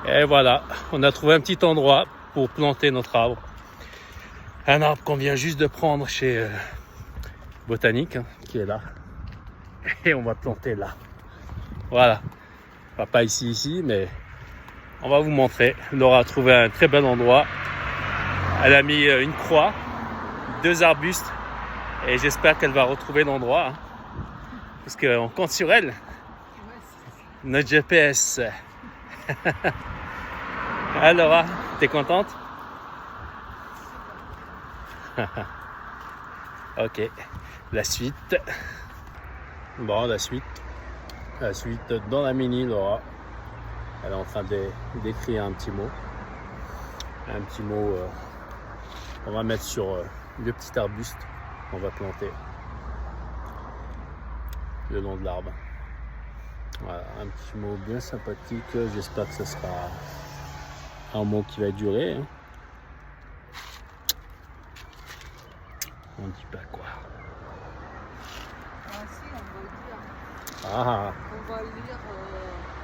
Et voilà, on a trouvé un petit endroit pour planter notre arbre. Un arbre qu'on vient juste de prendre chez Botanique, hein, qui est là. Et on va planter là. Voilà. Enfin, pas ici, mais on va vous montrer. Laura a trouvé un très bon endroit. Elle a mis une croix, 2 arbustes. Et j'espère qu'elle va retrouver l'endroit. Hein, parce qu'on compte sur elle. Notre GPS. Alors, Laura, t'es contente? Ok, la suite. Bon, la suite dans la mini, Laura. Elle est en train d'écrire un petit mot. On va mettre sur le petit arbuste qu'on va planter le long de l'arbre. Voilà, un petit mot bien sympathique. J'espère que ce sera un mot qui va durer. Hein. On dit pas quoi. Ah si, on va le dire. Ah, On va le lire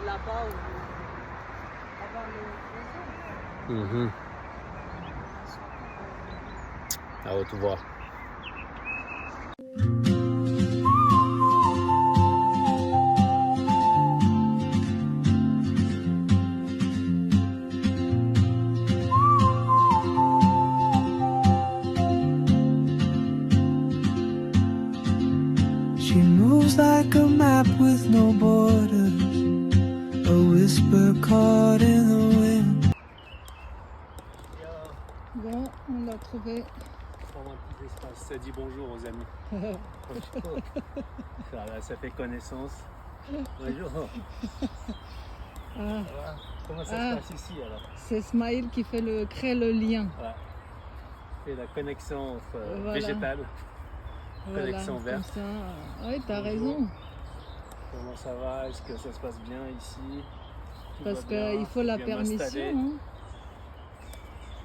là-bas avant le mhm. À tout voir. She moves like a map with no borders, a whisper caught in the wind. Bon, on l'a trouvé. Prendre un petit espace, ça dit bonjour aux amis. Ça fait connaissance. Bonjour. Ah, Comment ça se passe ici alors? c'est Smaïl qui crée le lien. Voilà. C'est la connexion entre Voilà. végétale, connexion Voilà, verte. comme ça. Oui, t'as Bonjour. raison. Comment ça va? Est-ce que ça se passe bien ici? Tout Parce va bien? qu'il faut la Je viens m'installer. permission. Hein.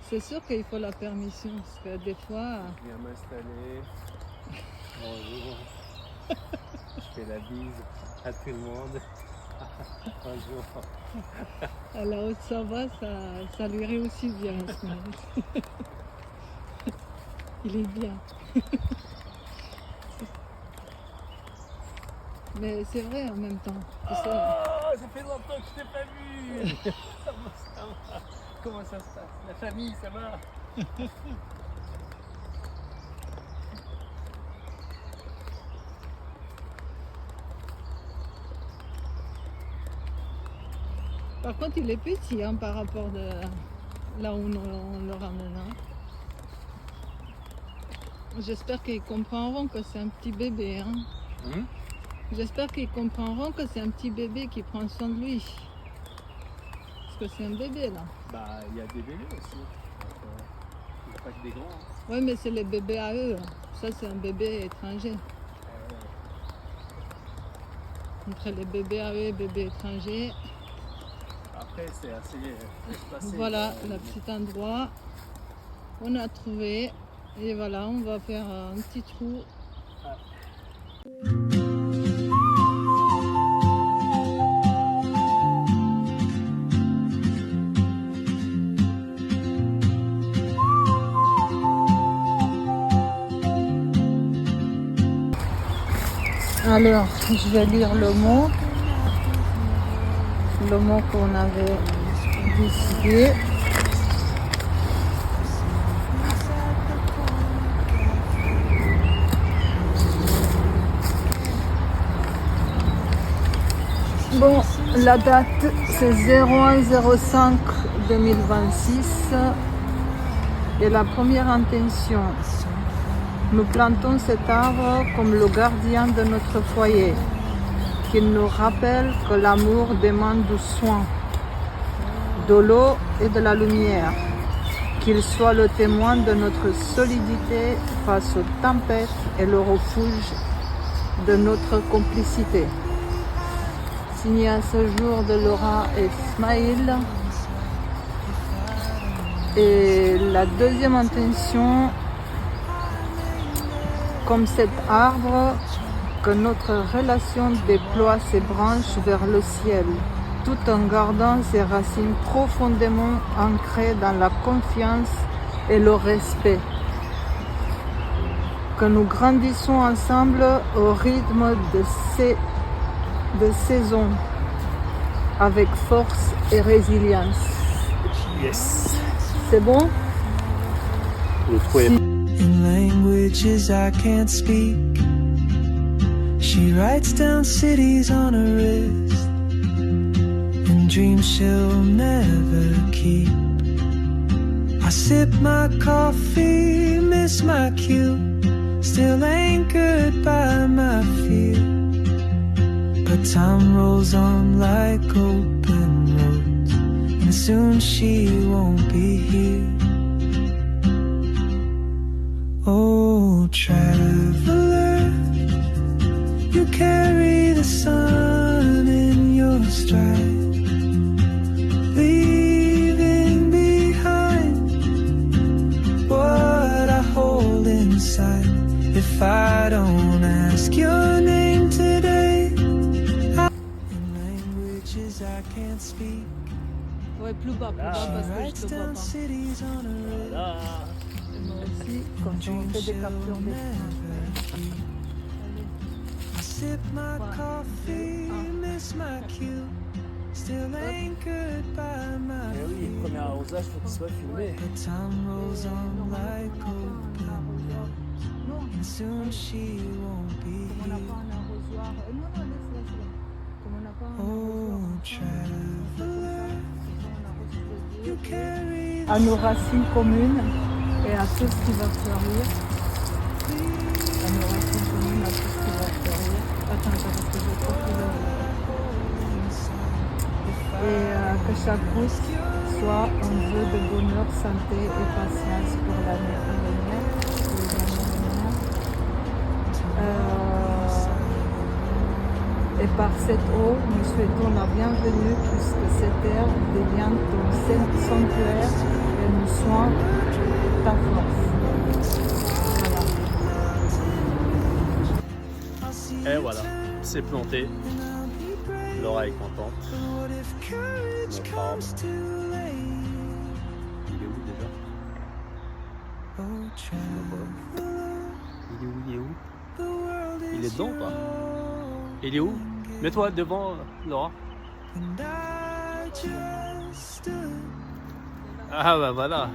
C'est sûr qu'il faut la permission. Parce que des fois. Je viens m'installer. Bonjour. Je fais la bise à tout le monde. Bonjour. À la haute Sava, ça lui réussit bien. Ismaël. Il est bien. Mais c'est vrai en même temps. Tu sais. Oh, ça fait longtemps que je t'ai pas vu. Comment ça va? Comment ça se passe? La famille, ça va? Par contre, il est petit hein, par rapport de là où on le ramène. Hein. J'espère qu'ils comprendront que c'est un petit bébé. Hein. J'espère qu'ils comprendront que c'est un petit bébé qui prend soin de lui. Parce que c'est un bébé là. Bah, il y a des bébés aussi. Il n'y a pas que des grands. Hein. Oui, mais c'est les bébés à eux. Ça, c'est un bébé étranger. Entre les bébés à eux et les bébés étrangers. Après, c'est assez espacé. Voilà, le petit endroit. On a trouvé. Et voilà, on va faire un petit trou. Alors, je vais lire le mot qu'on avait décidé. Bon, la date c'est 01/05/2026 et la première intention. Nous plantons cet arbre comme le gardien de notre foyer, qu'il nous rappelle que l'amour demande du soin, de l'eau et de la lumière, qu'il soit le témoin de notre solidité face aux tempêtes et le refuge de notre complicité. Signé à ce jour de Laura et Smaïl. Et la deuxième intention, comme cet arbre, que notre relation déploie ses branches vers le ciel, tout en gardant ses racines profondément ancrées dans la confiance et le respect. Que nous grandissons ensemble au rythme de saisons, avec force et résilience. Yes. C'est bon? Vous trouvez? In languages I can't speak, she writes down cities on her wrist and dreams she'll never keep. I sip my coffee, miss my cue, still anchored by my fear. But time rolls on like open roads, and soon she won't be here. Oh, traveler, you carry the sun in your stride, leaving behind what I hold inside. If I don't ask your name today, in languages I can't speak, Ouais, plus bas parce que writes je te vois down pas. cities on her wrist. Voilà. Et moi aussi, quand on fait des captures d'écran. I sip my coffee, miss my cue, still anchored by my Eh oui, le premier arrosage, faut qu'il soit filmé. But time rolls on like open roads, and soon she won't be On n'a here. pas un arrosoir. Non, non, laisse-la. Comme on n'a pas un Oh, arrosoir. traveler, you carry À nos racines communes et à tout ce qui va fleurir. À nos racines communes, à tout ce qui va fleurir. Attends, parce que je crois que et que chaque goutte soit un vœu de bonheur, santé et patience pour l'année à venir. Et par cette eau, nous souhaitons la bienvenue puisque cette terre devient ton sanctuaire et nous soigne ta force. Voilà. Et voilà, c'est planté. Laura est contente. Notre arbre. Il est où déjà? Je vois pas. Il est où? Il est où? Il est dedans ou pas? Il est où? Mets-toi devant, Laura. Ah bah voilà,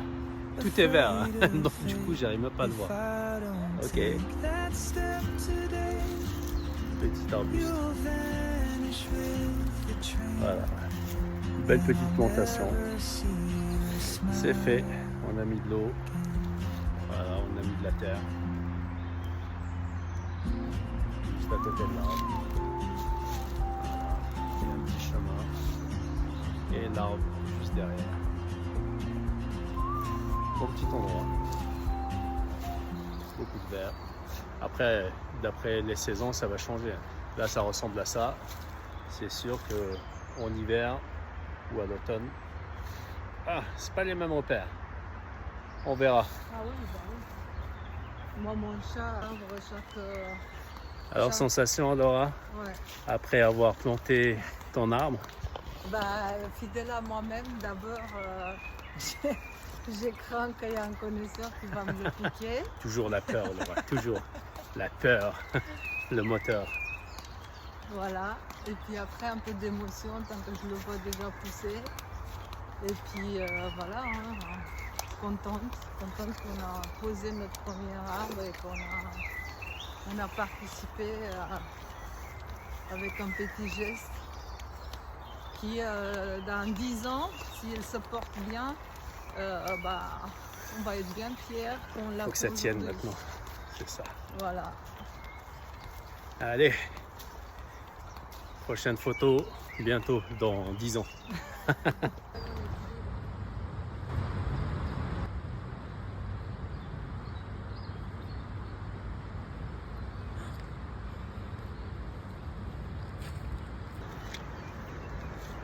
tout est vert. Donc du coup, j'arrive même pas à le voir. Ok. Petit arbuste. Voilà. Belle petite plantation. C'est fait. On a mis de l'eau. Voilà, on a mis de la terre. Juste à côté de l'arbre. Voilà. Il y a un petit chemin. Et l'arbre juste derrière. Bon petit endroit. Beaucoup de verre. Après, d'après les saisons, ça va changer. Là, ça ressemble à ça. C'est sûr qu'en hiver ou à l'automne, c'est pas les mêmes repères. On verra. Ah oui, bah oui. Moi, mon chat arbre chaque. Alors, sensation, Laura, Ouais. après avoir planté ton arbre? Bah, fidèle à moi-même, d'abord, j'ai craint qu'il y ait un connaisseur qui va me le piquer. Toujours la peur, Laura, toujours. La peur, le moteur. Voilà. Et puis après, un peu d'émotion tant que je le vois déjà pousser. Et puis voilà, hein, contente qu'on a posé notre premier arbre et qu'on a participé avec un petit geste qui, dans 10 ans, s'il se porte bien, on va être bien fiers qu'on l'a. Faut que ça tienne maintenant, c'est ça. Voilà. Allez, prochaine photo, bientôt, dans 10 ans.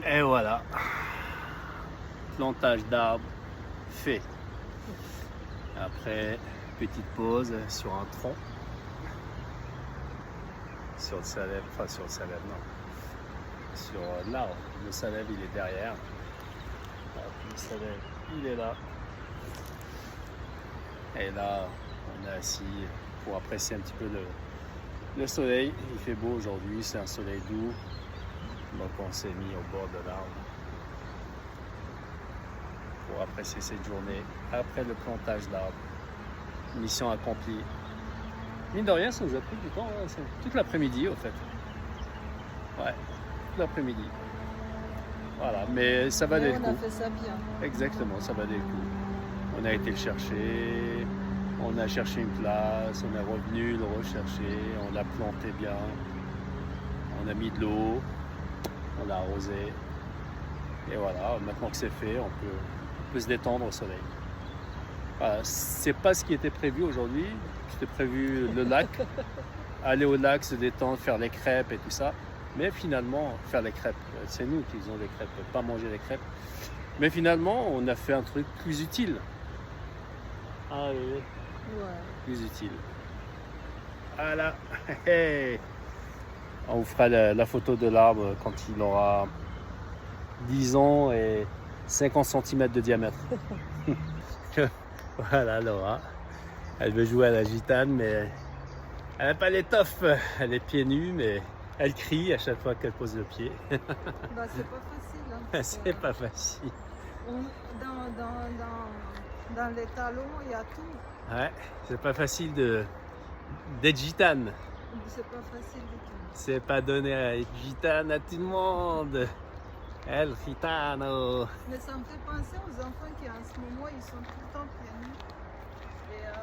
Et voilà, plantage d'arbres fait. Après, petite pause sur un tronc. Sur le Salève, non. sur l'arbre. Le salève, il est derrière. Hop, le salève, il est là. Et là, on est assis pour apprécier un petit peu le soleil. Il fait beau aujourd'hui, c'est un soleil doux. Donc on s'est mis au bord de l'arbre pour apprécier cette journée après le plantage d'arbres. Mission accomplie. Mine de rien, ça nous a pris du temps, hein. C'est toute l'après-midi au fait. Ouais, toute l'après-midi. Voilà, mais ça valait le coup. On a fait ça bien. Exactement, ça valait le coup. On a été le chercher, on a cherché une place, on est revenu le rechercher, on l'a planté bien, on a mis de l'eau, on l'a arrosé. Et voilà, maintenant que c'est fait, on peut se détendre au soleil. Voilà, c'est pas ce qui était prévu aujourd'hui. C'était prévu le lac, aller au lac, se détendre, faire les crêpes et tout ça. Mais finalement, faire les crêpes, c'est nous qui faisons les crêpes, pas manger les crêpes. Mais finalement, on a fait un truc plus utile. Ah oui, Ouais. plus utile. Voilà. Hey. On vous fera la photo de l'arbre quand il aura 10 ans et 50 cm de diamètre. Voilà Laura. Elle veut jouer à la gitane, mais elle n'a pas l'étoffe. Elle est pieds nus, mais elle crie à chaque fois qu'elle pose le pied. Bah, c'est pas facile. Hein, C'est pas facile. Dans les talons, il y a tout. Ouais, c'est pas facile d'être gitane. C'est pas facile du tout. C'est pas donné à être gitane à tout le monde. El gitano. Mais ça me fait penser aux enfants qui en ce moment ils sont tout le temps pieds nus.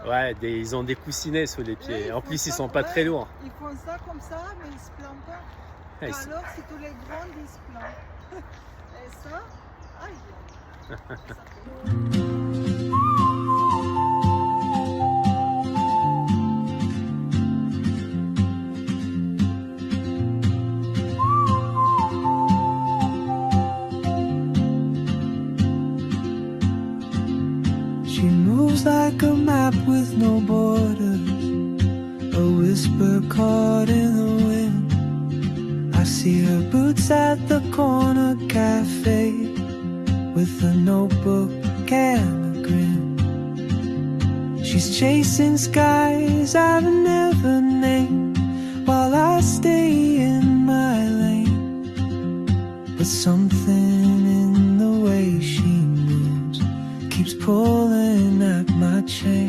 Et, Ouais, ils ont des coussinets sous les pieds. ouais, En plus, ils ça, sont pas très lourds. Ils font ça comme ça, mais ils se plantent pas. Ouais, Et alors, si tous les grands ils se plantent. Et ça, aïe. Ça fait- She moves like a map with no borders, a whisper caught in the wind. I see her boots at the corner cafe with a notebook and a grin. She's chasing skies I've never named while I stay in my lane. But something in the way she moves keeps pulling at my chain.